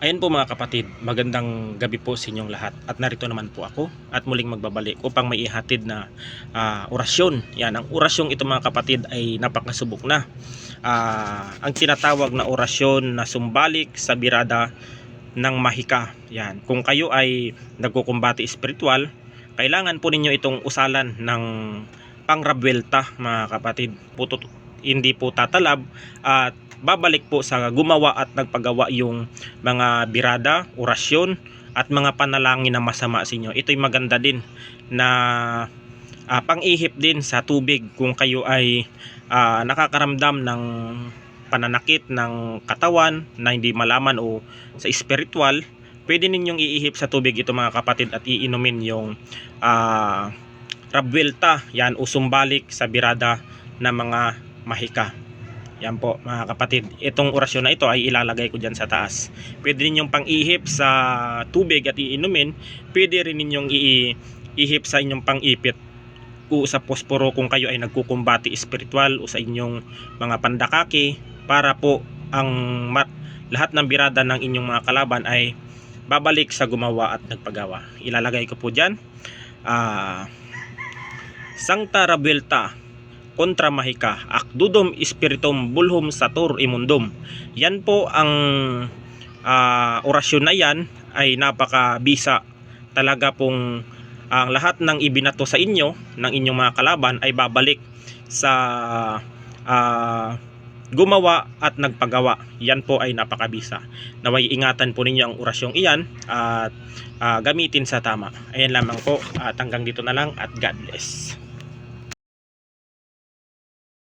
Ayan po mga kapatid, magandang gabi po sa inyong lahat. At narito naman po ako at muling magbabalik upang may ihatid na orasyon. Yan, ang orasyong ito mga kapatid ay napakasubok na. Ang tinatawag na orasyon na sumbalik sa birada ng mahika. Yan, kung kayo ay nagkukumbati espiritual, kailangan po ninyo itong usalan ng pangrabwelta mga kapatid. Hindi po tatalab at babalik po sa gumawa at nagpagawa yung mga birada, orasyon at mga panalangin na masama sa inyo. Ito'y maganda din na pang-ihip din sa tubig kung kayo ay nakakaramdam ng pananakit ng katawan na hindi malaman o sa spiritual. Pwede ninyong iihip sa tubig ito mga kapatid at iinumin yung rabwelta, yan, o sumbalik sa birada na mga mahika. Yan po mga kapatid, itong orasyon na ito ay ilalagay ko dyan sa taas. Pwede ninyong pang-ihip sa tubig at iinumin. Pwede rin ninyong iihip sa inyong pang-ipit o sa posporo kung kayo ay nagkukumbati espiritual o sa inyong mga pandakaki, para po ang lahat ng birada ng inyong mga kalaban ay babalik sa gumawa at nagpagawa. Ilalagay ko po dyan Sancta Rabwelta kontra mahika, akdudum spiritum bulhum satur imundum. Yan po ang orasyon na yan ay napakabisa talaga pong ang lahat ng ibinato sa inyo ng inyong mga kalaban ay babalik sa gumawa at nagpagawa. Yan po ay napakabisa. Naway ingatan po ninyo ang orasyong iyan at gamitin sa tama. Ayan lamang po at hanggang dito na lang at God bless.